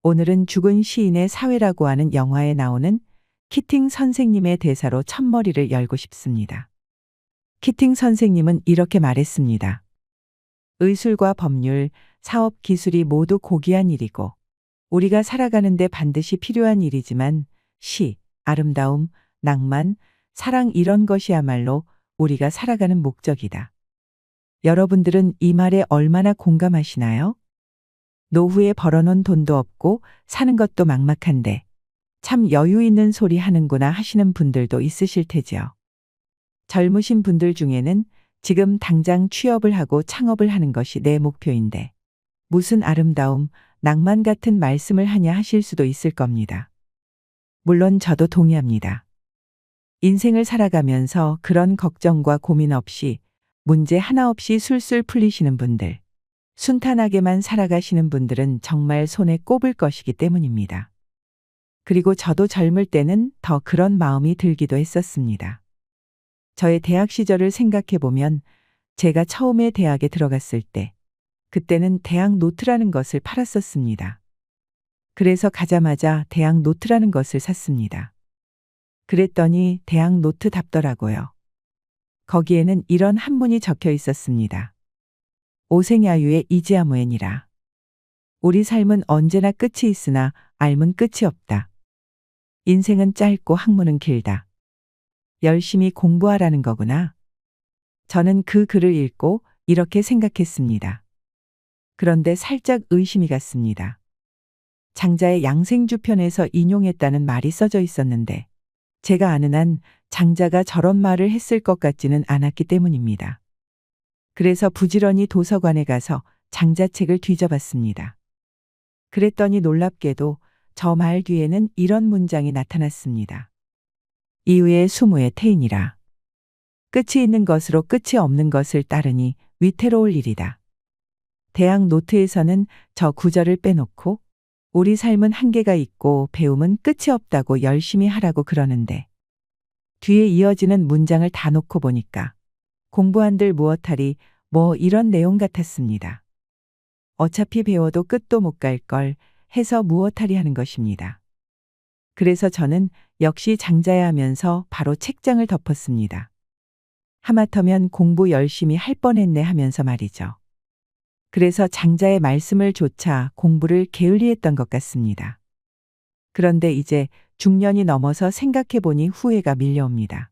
오늘은 죽은 시인의 사회라고 하는 영화에 나오는 키팅 선생님의 대사로 첫머리를 열고 싶습니다. 키팅 선생님은 이렇게 말했습니다. 의술과 법률, 사업 기술이 모두 고귀한 일이고 우리가 살아가는데 반드시 필요한 일이지만 시, 아름다움, 낭만, 사랑 이런 것이야말로 우리가 살아가는 목적이다. 여러분들은 이 말에 얼마나 공감하시나요? 노후에 벌어놓은 돈도 없고 사는 것도 막막한데 참 여유 있는 소리 하는구나 하시는 분들도 있으실 테지요. 젊으신 분들 중에는 지금 당장 취업을 하고 창업을 하는 것이 내 목표인데 무슨 아름다움, 낭만 같은 말씀을 하냐 하실 수도 있을 겁니다. 물론 저도 동의합니다. 인생을 살아가면서 그런 걱정과 고민 없이 문제 하나 없이 술술 풀리시는 분들, 순탄하게만 살아가시는 분들은 정말 손에 꼽을 것이기 때문입니다. 그리고 저도 젊을 때는 더 그런 마음이 들기도 했었습니다. 저의 대학 시절을 생각해 보면 제가 처음에 대학에 들어갔을 때 그때는 대학 노트라는 것을 팔았었습니다. 그래서 가자마자 대학 노트라는 것을 샀습니다. 그랬더니 대학 노트답더라고요. 거기에는 이런 한문이 적혀 있었습니다. 오생야유의 이지아무엔이라. 우리 삶은 언제나 끝이 있으나 앓은 끝이 없다. 인생은 짧고 학문은 길다. 열심히 공부하라는 거구나. 저는 그 글을 읽고 이렇게 생각했습니다. 그런데 살짝 의심이 갔습니다. 장자의 양생주편에서 인용했다는 말이 써져 있었는데 제가 아는 한 장자가 저런 말을 했을 것 같지는 않았기 때문입니다. 그래서 부지런히 도서관에 가서 장자책을 뒤져봤습니다. 그랬더니 놀랍게도 저 말 뒤에는 이런 문장이 나타났습니다. 이후에 수무의 태인이라. 끝이 있는 것으로 끝이 없는 것을 따르니 위태로울 일이다. 대학 노트에서는 저 구절을 빼놓고 우리 삶은 한계가 있고 배움은 끝이 없다고 열심히 하라고 그러는데 뒤에 이어지는 문장을 다 놓고 보니까 공부한들 무엇하리 뭐 이런 내용 같았습니다. 어차피 배워도 끝도 못 갈 걸 해서 무엇하리 하는 것입니다. 그래서 저는 역시 장자야 하면서 바로 책장을 덮었습니다. 하마터면 공부 열심히 할 뻔했네 하면서 말이죠. 그래서 장자의 말씀을 조차 공부를 게을리했던 것 같습니다. 그런데 이제 중년이 넘어서 생각해 보니 후회가 밀려옵니다.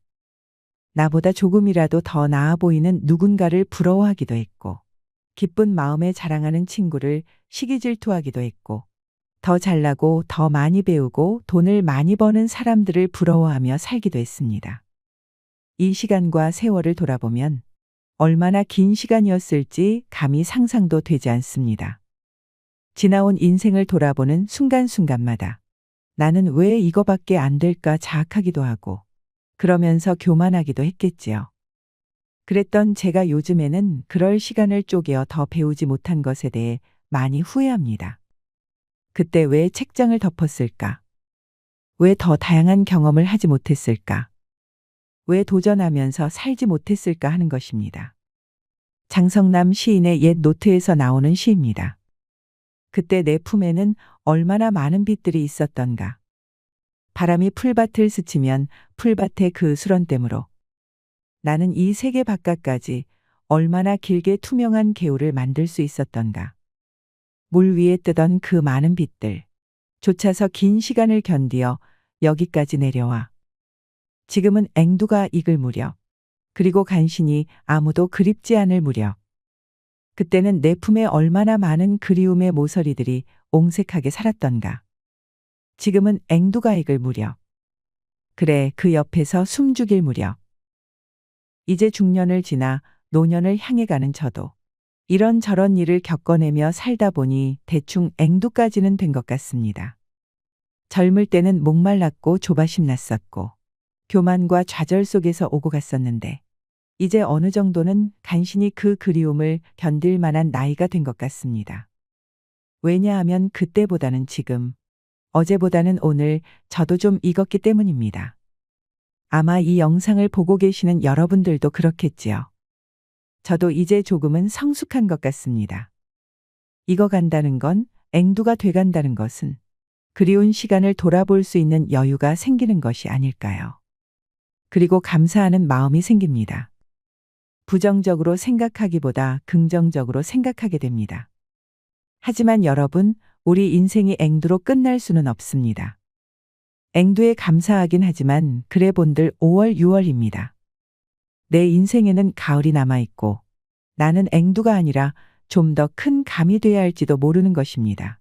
나보다 조금이라도 더 나아 보이는 누군가를 부러워하기도 했고, 기쁜 마음에 자랑하는 친구를 시기 질투하기도 했고, 더 잘나고 더 많이 배우고 돈을 많이 버는 사람들을 부러워하며 살기도 했습니다. 이 시간과 세월을 돌아보면 얼마나 긴 시간이었을지 감히 상상도 되지 않습니다. 지나온 인생을 돌아보는 순간순간마다 나는 왜 이거밖에 안 될까 자학하기도 하고 그러면서 교만하기도 했겠지요. 그랬던 제가 요즘에는 그럴 시간을 쪼개어 더 배우지 못한 것에 대해 많이 후회합니다. 그때 왜 책장을 덮었을까? 왜 더 다양한 경험을 하지 못했을까? 왜 도전하면서 살지 못했을까 하는 것입니다. 장성남 시인의 옛 노트에서 나오는 시입니다. 그때 내 품에는 얼마나 많은 빛들이 있었던가. 바람이 풀밭을 스치면 풀밭의 그 수런댐으로 나는 이 세계 바깥까지 얼마나 길게 투명한 개울을 만들 수 있었던가. 물 위에 뜨던 그 많은 빛들, 쫓아서 긴 시간을 견디어 여기까지 내려와. 지금은 앵두가 익을 무렵, 그리고 간신히 아무도 그립지 않을 무렵. 그때는 내 품에 얼마나 많은 그리움의 모서리들이 옹색하게 살았던가. 지금은 앵두가 익을 무렵. 그래, 그 옆에서 숨죽일 무렵. 이제 중년을 지나 노년을 향해 가는 저도 이런저런 일을 겪어내며 살다 보니 대충 앵두까지는 된 것 같습니다. 젊을 때는 목말랐고 조바심 났었고 교만과 좌절 속에서 오고 갔었는데 이제 어느 정도는 간신히 그 그리움을 견딜 만한 나이가 된 것 같습니다. 왜냐하면 그때보다는 지금, 어제보다는 오늘 저도 좀 익었기 때문입니다. 아마 이 영상을 보고 계시는 여러분들도 그렇겠지요. 저도 이제 조금은 성숙한 것 같습니다. 익어간다는 건 앵두가 돼간다는 것은 그리운 시간을 돌아볼 수 있는 여유가 생기는 것이 아닐까요? 그리고 감사하는 마음이 생깁니다. 부정적으로 생각하기보다 긍정적으로 생각하게 됩니다. 하지만 여러분, 우리 인생이 앵두로 끝날 수는 없습니다. 앵두에 감사하긴 하지만 그래 본들 5월, 6월입니다. 내 인생에는 가을이 남아있고 나는 앵두가 아니라 좀 더 큰 감이 돼야 할지도 모르는 것입니다.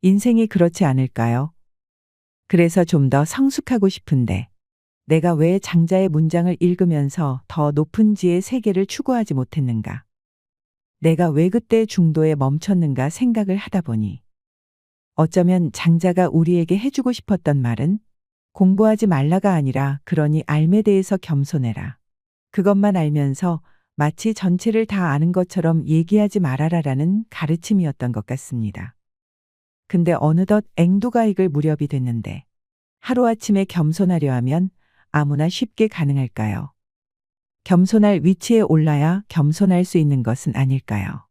인생이 그렇지 않을까요? 그래서 좀 더 성숙하고 싶은데 내가 왜 장자의 문장을 읽으면서 더 높은 지의 세계를 추구하지 못했는가? 내가 왜 그때 중도에 멈췄는가 생각을 하다 보니 어쩌면 장자가 우리에게 해주고 싶었던 말은 공부하지 말라가 아니라 그러니 삶에 대해서 겸손해라. 그것만 알면서 마치 전체를 다 아는 것처럼 얘기하지 말아라라는 가르침이었던 것 같습니다. 근데 어느덧 앵두가 익을 무렵이 됐는데 하루아침에 겸손하려 하면 아무나 쉽게 가능할까요? 겸손할 위치에 올라야 겸손할 수 있는 것은 아닐까요?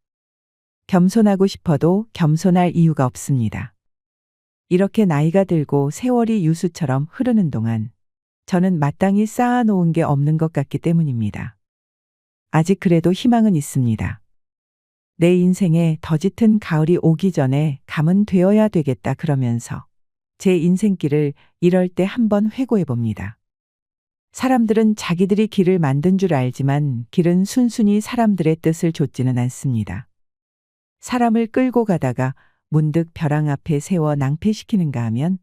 겸손하고 싶어도 겸손할 이유가 없습니다. 이렇게 나이가 들고 세월이 유수처럼 흐르는 동안 저는 마땅히 쌓아놓은 게 없는 것 같기 때문입니다. 아직 그래도 희망은 있습니다. 내 인생에 더 짙은 가을이 오기 전에 감은 되어야 되겠다 그러면서 제 인생길을 이럴 때 한번 회고해 봅니다. 사람들은 자기들이 길을 만든 줄 알지만 길은 순순히 사람들의 뜻을 좇지는 않습니다. 사람을 끌고 가다가 문득 벼랑 앞에 세워 낭패시키는가 하면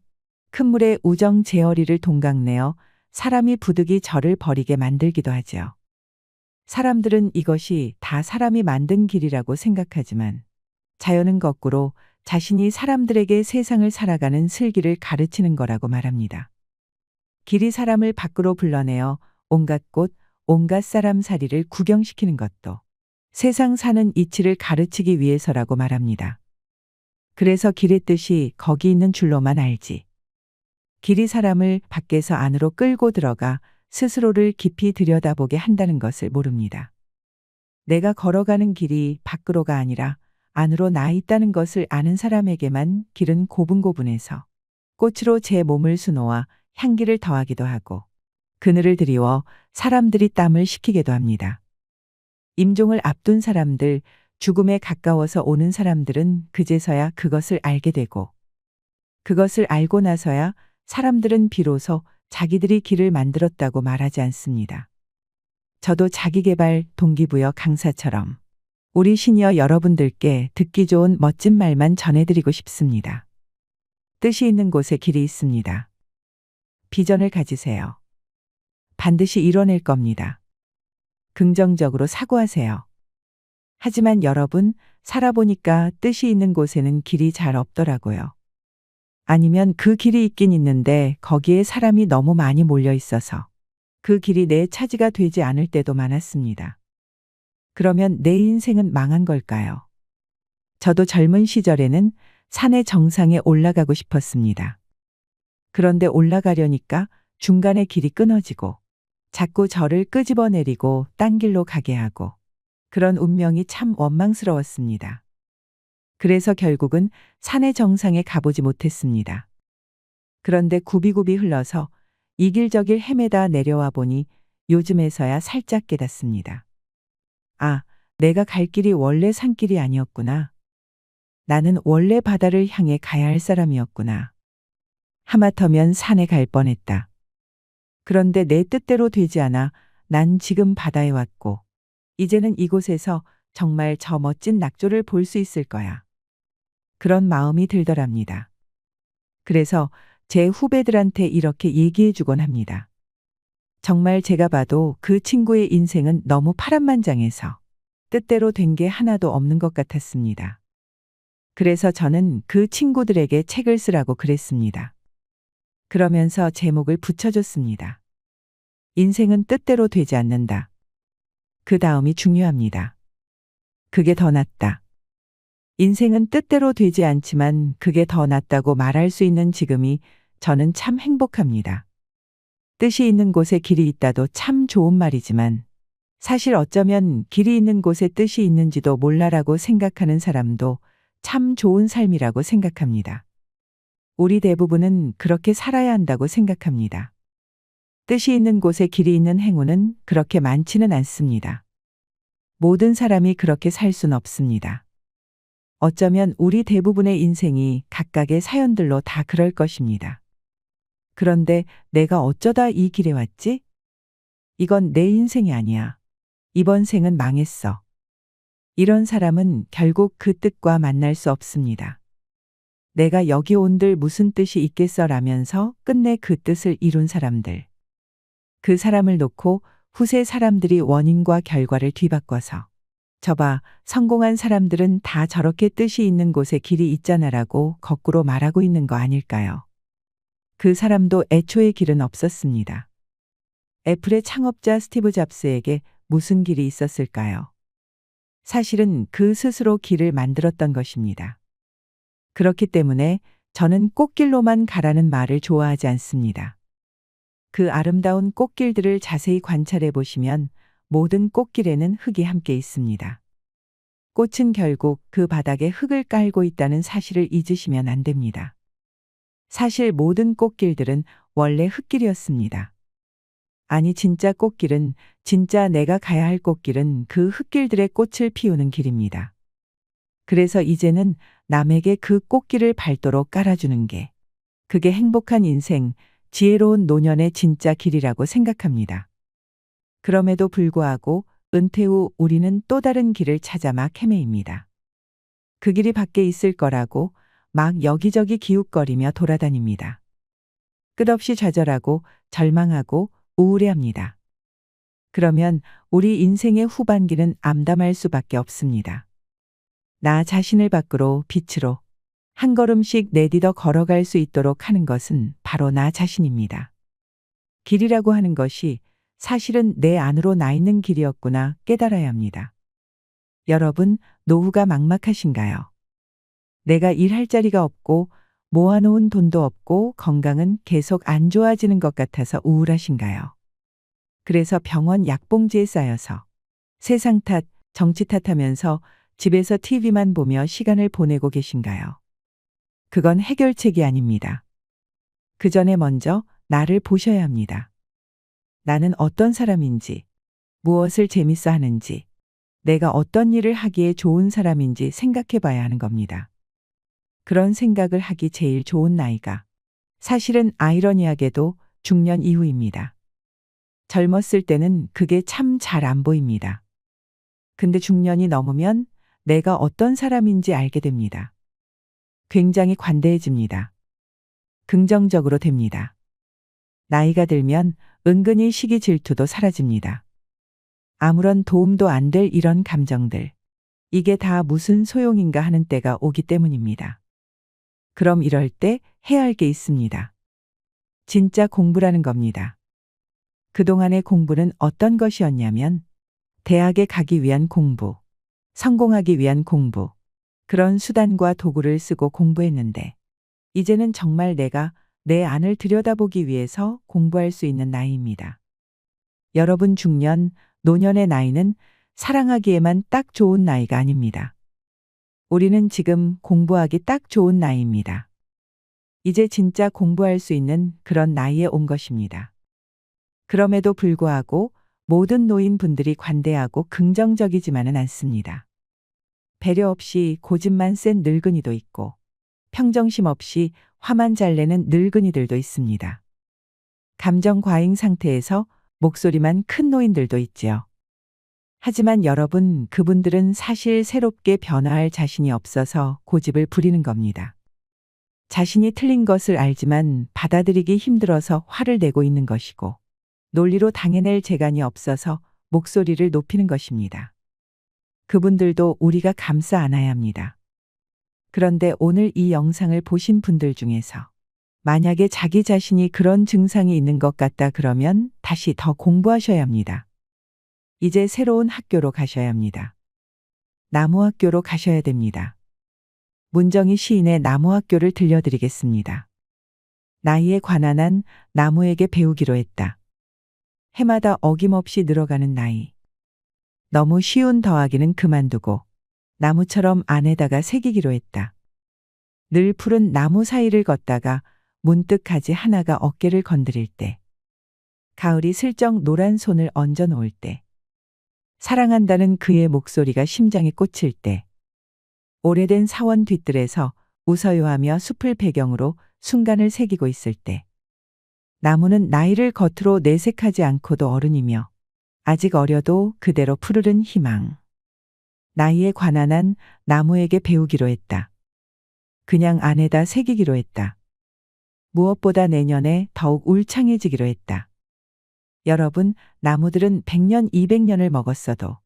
큰 물에 우정 제어리를 동강내어 사람이 부득이 저를 버리게 만들기도 하죠. 사람들은 이것이 다 사람이 만든 길이라고 생각하지만 자연은 거꾸로 자신이 사람들에게 세상을 살아가는 슬기를 가르치는 거라고 말합니다. 길이 사람을 밖으로 불러내어 온갖 곳, 온갖 사람 살이를 구경시키는 것도 세상 사는 이치를 가르치기 위해서라고 말합니다. 그래서 길의 뜻이 거기 있는 줄로만 알지. 길이 사람을 밖에서 안으로 끌고 들어가 스스로를 깊이 들여다보게 한다는 것을 모릅니다. 내가 걸어가는 길이 밖으로가 아니라 안으로 나 있다는 것을 아는 사람에게만 길은 고분고분해서 꽃으로 제 몸을 수놓아 향기를 더하기도 하고 그늘을 드리워 사람들이 땀을 식히기도 합니다. 임종을 앞둔 사람들, 죽음에 가까워서 오는 사람들은 그제서야 그것을 알게 되고 그것을 알고 나서야 사람들은 비로소 자기들이 길을 만들었다고 말하지 않습니다. 저도 자기계발 동기부여 강사처럼 우리 시니어 여러분들께 듣기 좋은 멋진 말만 전해드리고 싶습니다. 뜻이 있는 곳에 길이 있습니다. 비전을 가지세요. 반드시 이뤄낼 겁니다. 긍정적으로 사고하세요. 하지만 여러분, 살아보니까 뜻이 있는 곳에는 길이 잘 없더라고요. 아니면 그 길이 있긴 있는데 거기에 사람이 너무 많이 몰려 있어서 그 길이 내 차지가 되지 않을 때도 많았습니다. 그러면 내 인생은 망한 걸까요? 저도 젊은 시절에는 산의 정상에 올라가고 싶었습니다. 그런데 올라가려니까 중간에 길이 끊어지고 자꾸 저를 끄집어내리고 딴 길로 가게 하고 그런 운명이 참 원망스러웠습니다. 그래서 결국은 산의 정상에 가보지 못했습니다. 그런데 굽이굽이 흘러서 이 길 저 길 헤매다 내려와 보니 요즘에서야 살짝 깨닫습니다. 아, 내가 갈 길이 원래 산길이 아니었구나. 나는 원래 바다를 향해 가야 할 사람이었구나. 하마터면 산에 갈 뻔했다. 그런데 내 뜻대로 되지 않아 난 지금 바다에 왔고 이제는 이곳에서 정말 저 멋진 낙조를 볼 수 있을 거야. 그런 마음이 들더랍니다. 그래서 제 후배들한테 이렇게 얘기해 주곤 합니다. 정말 제가 봐도 그 친구의 인생은 너무 파란만장해서 뜻대로 된 게 하나도 없는 것 같았습니다. 그래서 저는 그 친구들에게 책을 쓰라고 그랬습니다. 그러면서 제목을 붙여줬습니다. 인생은 뜻대로 되지 않는다. 그 다음이 중요합니다. 그게 더 낫다. 인생은 뜻대로 되지 않지만 그게 더 낫다고 말할 수 있는 지금이 저는 참 행복합니다. 뜻이 있는 곳에 길이 있다도 참 좋은 말이지만 사실 어쩌면 길이 있는 곳에 뜻이 있는지도 몰라라고 생각하는 사람도 참 좋은 삶이라고 생각합니다. 우리 대부분은 그렇게 살아야 한다고 생각합니다. 뜻이 있는 곳에 길이 있는 행운은 그렇게 많지는 않습니다. 모든 사람이 그렇게 살 순 없습니다. 어쩌면 우리 대부분의 인생이 각각의 사연들로 다 그럴 것입니다. 그런데 내가 어쩌다 이 길에 왔지? 이건 내 인생이 아니야. 이번 생은 망했어. 이런 사람은 결국 그 뜻과 만날 수 없습니다. 내가 여기 온들 무슨 뜻이 있겠어라면서 끝내 그 뜻을 이룬 사람들. 그 사람을 놓고 후세 사람들이 원인과 결과를 뒤바꿔서 저봐, 성공한 사람들은 다 저렇게 뜻이 있는 곳에 길이 있잖아라고 거꾸로 말하고 있는 거 아닐까요? 그 사람도 애초에 길은 없었습니다. 애플의 창업자 스티브 잡스에게 무슨 길이 있었을까요? 사실은 그 스스로 길을 만들었던 것입니다. 그렇기 때문에 저는 꽃길로만 가라는 말을 좋아하지 않습니다. 그 아름다운 꽃길들을 자세히 관찰해 보시면 모든 꽃길에는 흙이 함께 있습니다. 꽃은 결국 그 바닥에 흙을 깔고 있다는 사실을 잊으시면 안 됩니다. 사실 모든 꽃길들은 원래 흙길이었습니다. 아니 진짜 꽃길은, 진짜 내가 가야 할 꽃길은 그 흙길들의 꽃을 피우는 길입니다. 그래서 이제는 남에게 그 꽃길을 밟도록 깔아주는 게, 그게 행복한 인생, 지혜로운 노년의 진짜 길이라고 생각합니다. 그럼에도 불구하고 은퇴 후 우리는 또 다른 길을 찾아 막 헤매입니다. 그 길이 밖에 있을 거라고 막 여기저기 기웃거리며 돌아다닙니다. 끝없이 좌절하고 절망하고 우울해합니다. 그러면 우리 인생의 후반기는 암담할 수밖에 없습니다. 나 자신을 밖으로 빛으로 한 걸음씩 내디뎌 걸어갈 수 있도록 하는 것은 바로 나 자신입니다. 길이라고 하는 것이 사실은 내 안으로 나 있는 길이었구나 깨달아야 합니다. 여러분, 노후가 막막하신가요? 내가 일할 자리가 없고 모아놓은 돈도 없고 건강은 계속 안 좋아지는 것 같아서 우울하신가요? 그래서 병원 약봉지에 쌓여서 세상 탓, 정치 탓하면서 집에서 TV만 보며 시간을 보내고 계신가요? 그건 해결책이 아닙니다. 그 전에 먼저 나를 보셔야 합니다. 나는 어떤 사람인지, 무엇을 재밌어 하는지, 내가 어떤 일을 하기에 좋은 사람인지 생각해 봐야 하는 겁니다. 그런 생각을 하기 제일 좋은 나이가 사실은 아이러니하게도 중년 이후입니다. 젊었을 때는 그게 참 잘 안 보입니다. 근데 중년이 넘으면 내가 어떤 사람인지 알게 됩니다. 굉장히 관대해집니다. 긍정적으로 됩니다. 나이가 들면 은근히 시기 질투도 사라집니다. 아무런 도움도 안 될 이런 감정들. 이게 다 무슨 소용인가 하는 때가 오기 때문입니다. 그럼 이럴 때 해야 할 게 있습니다. 진짜 공부라는 겁니다. 그동안의 공부는 어떤 것이었냐면 대학에 가기 위한 공부, 성공하기 위한 공부, 그런 수단과 도구를 쓰고 공부했는데 이제는 정말 내가 내 안을 들여다보기 위해서 공부할 수 있는 나이입니다. 여러분 중년, 노년의 나이는 사랑하기에만 딱 좋은 나이가 아닙니다. 우리는 지금 공부하기 딱 좋은 나이입니다. 이제 진짜 공부할 수 있는 그런 나이에 온 것입니다. 그럼에도 불구하고 모든 노인분들이 관대하고 긍정적이지만은 않습니다. 배려 없이 고집만 센 늙은이도 있고 평정심 없이 화만 잘 내는 늙은이들도 있습니다. 감정 과잉 상태에서 목소리만 큰 노인들도 있지요. 하지만 여러분, 그분들은 사실 새롭게 변화할 자신이 없어서 고집을 부리는 겁니다. 자신이 틀린 것을 알지만 받아들이기 힘들어서 화를 내고 있는 것이고 논리로 당해낼 재간이 없어서 목소리를 높이는 것입니다. 그분들도 우리가 감싸 안아야 합니다. 그런데 오늘 이 영상을 보신 분들 중에서 만약에 자기 자신이 그런 증상이 있는 것 같다 그러면 다시 더 공부하셔야 합니다. 이제 새로운 학교로 가셔야 합니다. 나무학교로 가셔야 됩니다. 문정희 시인의 나무학교를 들려드리겠습니다. 나이에 관한 한 나무에게 배우기로 했다. 해마다 어김없이 늘어가는 나이. 너무 쉬운 더하기는 그만두고 나무처럼 안에다가 새기기로 했다. 늘 푸른 나무 사이를 걷다가 문득 가지 하나가 어깨를 건드릴 때, 가을이 슬쩍 노란 손을 얹어 놓을 때, 사랑한다는 그의 목소리가 심장에 꽂힐 때, 오래된 사원 뒤뜰에서 웃어요하며 숲을 배경으로 순간을 새기고 있을 때, 나무는 나이를 겉으로 내색하지 않고도 어른이며 아직 어려도 그대로 푸르른 희망. 나이에 관한 한 나무에게 배우기로 했다. 그냥 안에다 새기기로 했다. 무엇보다 내년에 더욱 울창해지기로 했다. 여러분, 나무들은 100년, 200년을 먹었어도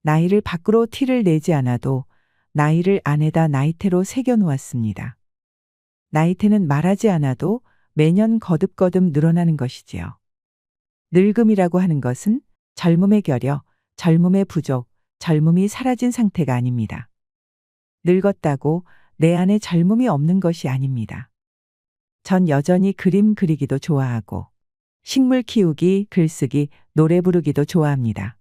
나이를 밖으로 티를 내지 않아도 나이를 안에다 나이테로 새겨 놓았습니다. 나이테는 말하지 않아도 매년 거듭거듭 늘어나는 것이지요. 늙음이라고 하는 것은 젊음의 결여, 젊음의 부족, 젊음이 사라진 상태가 아닙니다. 늙었다고 내 안에 젊음이 없는 것이 아닙니다. 전 여전히 그림 그리기도 좋아하고 식물 키우기, 글쓰기, 노래 부르기도 좋아합니다.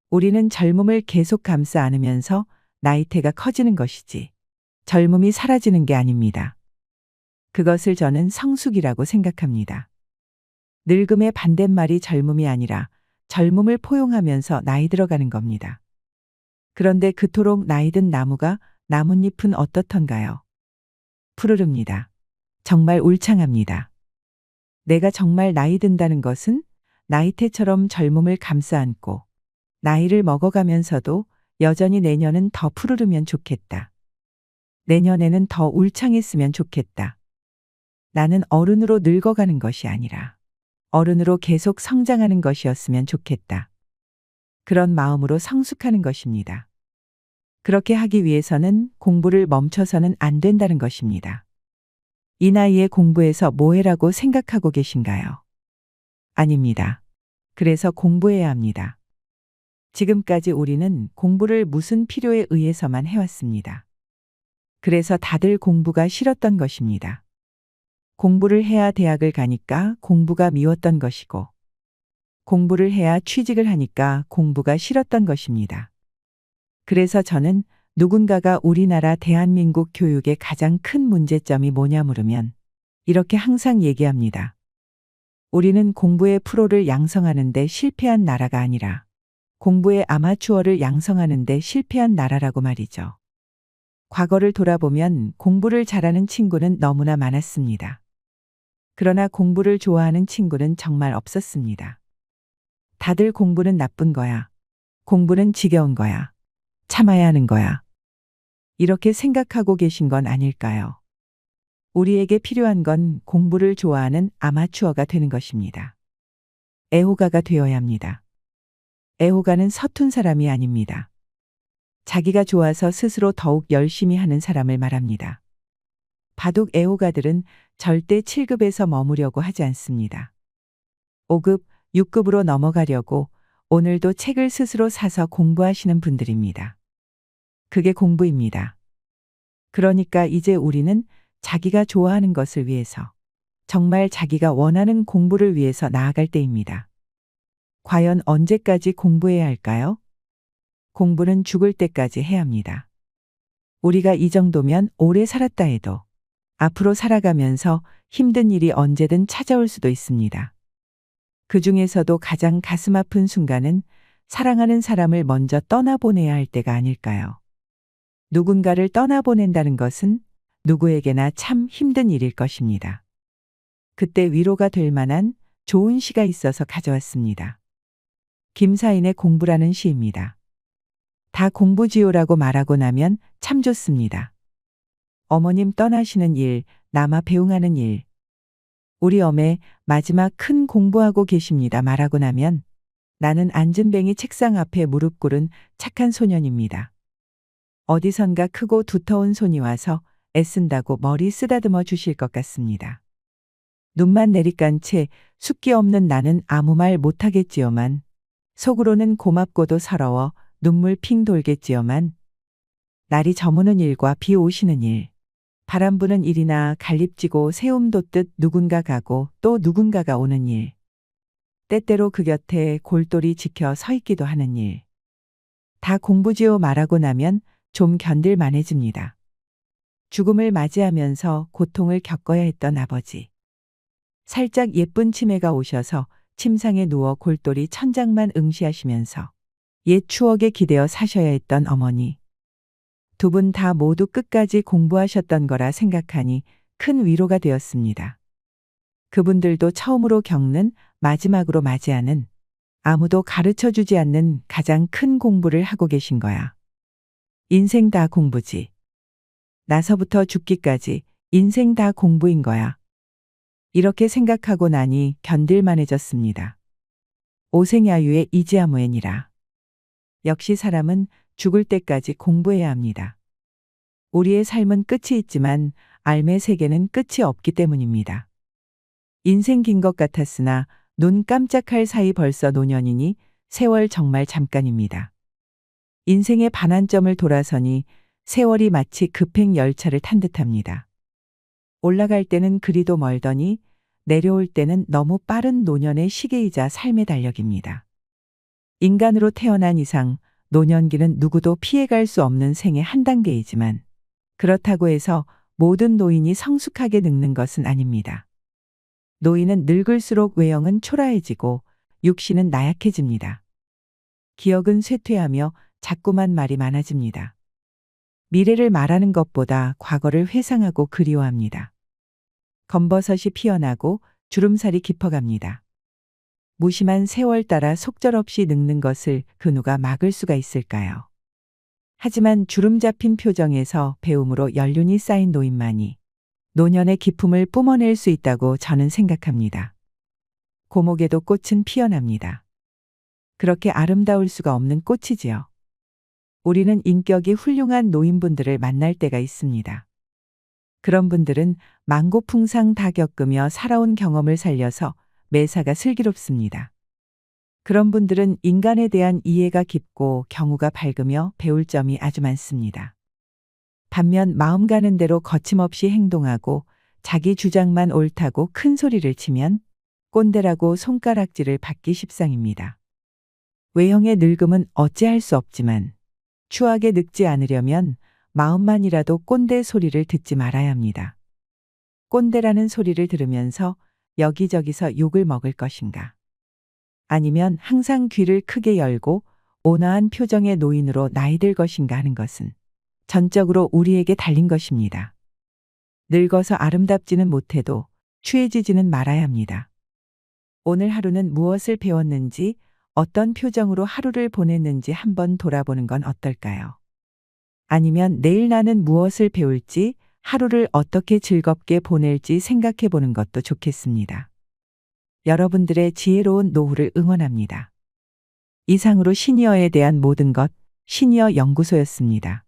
우리는 젊음을 계속 감싸 안으면서 나이테가 커지는 것이지 젊음이 사라지는 게 아닙니다. 그것을 저는 성숙이라고 생각합니다. 늙음의 반대말이 젊음이 아니라 젊음을 포용하면서 나이 들어가는 겁니다. 그런데 그토록 나이든 나무가 나뭇잎은 어떻던가요? 푸르릅니다. 정말 울창합니다. 내가 정말 나이 든다는 것은 나이테처럼 젊음을 감싸 안고 나이를 먹어가면서도 여전히 내년은 더 푸르르면 좋겠다. 내년에는 더 울창했으면 좋겠다. 나는 어른으로 늙어가는 것이 아니라 어른으로 계속 성장하는 것이었으면 좋겠다. 그런 마음으로 성숙하는 것입니다. 그렇게 하기 위해서는 공부를 멈춰서는 안 된다는 것입니다. 이 나이에 공부해서 뭐해라고 생각하고 계신가요? 아닙니다. 그래서 공부해야 합니다. 지금까지 우리는 공부를 무슨 필요에 의해서만 해왔습니다. 그래서 다들 공부가 싫었던 것입니다. 공부를 해야 대학을 가니까 공부가 미웠던 것이고, 공부를 해야 취직을 하니까 공부가 싫었던 것입니다. 그래서 저는 누군가가 우리나라 대한민국 교육의 가장 큰 문제점이 뭐냐 물으면 이렇게 항상 얘기합니다. 우리는 공부의 프로를 양성하는데 실패한 나라가 아니라 공부의 아마추어를 양성하는데 실패한 나라라고 말이죠. 과거를 돌아보면 공부를 잘하는 친구는 너무나 많았습니다. 그러나 공부를 좋아하는 친구는 정말 없었습니다. 다들 공부는 나쁜 거야. 공부는 지겨운 거야. 참아야 하는 거야. 이렇게 생각하고 계신 건 아닐까요? 우리에게 필요한 건 공부를 좋아하는 아마추어가 되는 것입니다. 애호가가 되어야 합니다. 애호가는 서툰 사람이 아닙니다. 자기가 좋아서 스스로 더욱 열심히 하는 사람을 말합니다. 바둑 애호가들은 절대 7급에서 머무려고 하지 않습니다. 5급, 6급으로 넘어가려고 오늘도 책을 스스로 사서 공부하시는 분들입니다. 그게 공부입니다. 그러니까 이제 우리는 자기가 좋아하는 것을 위해서, 정말 자기가 원하는 공부를 위해서 나아갈 때입니다. 과연 언제까지 공부해야 할까요? 공부는 죽을 때까지 해야 합니다. 우리가 이 정도면 오래 살았다 해도 앞으로 살아가면서 힘든 일이 언제든 찾아올 수도 있습니다. 그 중에서도 가장 가슴 아픈 순간은 사랑하는 사람을 먼저 떠나보내야 할 때가 아닐까요? 누군가를 떠나보낸다는 것은 누구에게나 참 힘든 일일 것입니다. 그때 위로가 될 만한 좋은 시가 있어서 가져왔습니다. 김사인의 공부라는 시입니다. 다 공부지요라고 말하고 나면 참 좋습니다. 어머님 떠나시는 일, 남아 배웅하는 일. 우리 어메 마지막 큰 공부하고 계십니다 말하고 나면 나는 앉은뱅이 책상 앞에 무릎 꿇은 착한 소년입니다. 어디선가 크고 두터운 손이 와서 애쓴다고 머리 쓰다듬어 주실 것 같습니다. 눈만 내리깐 채 숫기 없는 나는 아무 말 못하겠지요만 속으로는 고맙고도 서러워 눈물 핑 돌겠지요만 날이 저무는 일과 비 오시는 일, 바람 부는 일이나 갈립지고 새움 돋듯 누군가 가고 또 누군가가 오는 일, 때때로 그 곁에 골똘히 지켜 서 있기도 하는 일. 다 공부지요 말하고 나면 좀 견딜만해집니다. 죽음을 맞이하면서 고통을 겪어야 했던 아버지. 살짝 예쁜 치매가 오셔서 침상에 누워 골똘히 천장만 응시하시면서 옛 추억에 기대어 사셔야 했던 어머니. 두 분 다 모두 끝까지 공부하셨던 거라 생각하니 큰 위로가 되었습니다. 그분들도 처음으로 겪는, 마지막으로 맞이하는, 아무도 가르쳐 주지 않는 가장 큰 공부를 하고 계신 거야. 인생 다 공부지. 나서부터 죽기까지 인생 다 공부인 거야. 이렇게 생각하고 나니 견딜만해졌습니다. 오생야유의 이지아무엔이라. 역시 사람은 죽을 때까지 공부해야 합니다. 우리의 삶은 끝이 있지만 삶의 세계는 끝이 없기 때문입니다. 인생 긴 것 같았으나 눈 깜짝할 사이 벌써 노년이니 세월 정말 잠깐입니다. 인생의 반환점을 돌아서니 세월이 마치 급행 열차를 탄 듯합니다. 올라갈 때는 그리도 멀더니 내려올 때는 너무 빠른 노년의 시계이자 삶의 달력입니다. 인간으로 태어난 이상 노년기는 누구도 피해갈 수 없는 생의 한 단계이지만 그렇다고 해서 모든 노인이 성숙하게 늙는 것은 아닙니다. 노인은 늙을수록 외형은 초라해지고 육신은 나약해집니다. 기억은 쇠퇴하며 자꾸만 말이 많아집니다. 미래를 말하는 것보다 과거를 회상하고 그리워합니다. 검버섯이 피어나고 주름살이 깊어갑니다. 무심한 세월 따라 속절없이 늙는 것을 그 누가 막을 수가 있을까요? 하지만 주름 잡힌 표정에서 배움으로 연륜이 쌓인 노인만이 노년의 기품을 뿜어낼 수 있다고 저는 생각합니다. 고목에도 꽃은 피어납니다. 그렇게 아름다울 수가 없는 꽃이지요. 우리는 인격이 훌륭한 노인분들을 만날 때가 있습니다. 그런 분들은 만고풍상 다 겪으며 살아온 경험을 살려서 매사가 슬기롭습니다. 그런 분들은 인간에 대한 이해가 깊고 경우가 밝으며 배울 점이 아주 많습니다. 반면 마음 가는 대로 거침없이 행동하고 자기 주장만 옳다고 큰 소리를 치면 꼰대라고 손가락질을 받기 십상입니다. 외형의 늙음은 어찌할 수 없지만 추하게 늙지 않으려면 마음만이라도 꼰대 소리를 듣지 말아야 합니다. 꼰대라는 소리를 들으면서 여기저기서 욕을 먹을 것인가? 아니면 항상 귀를 크게 열고 온화한 표정의 노인으로 나이 들 것인가 하는 것은 전적으로 우리에게 달린 것입니다. 늙어서 아름답지는 못해도 추해지지는 말아야 합니다. 오늘 하루는 무엇을 배웠는지, 어떤 표정으로 하루를 보냈는지 한번 돌아보는 건 어떨까요? 아니면 내일 나는 무엇을 배울지, 하루를 어떻게 즐겁게 보낼지 생각해 보는 것도 좋겠습니다. 여러분들의 지혜로운 노후를 응원합니다. 이상으로 시니어에 대한 모든 것, 시니어 연구소였습니다.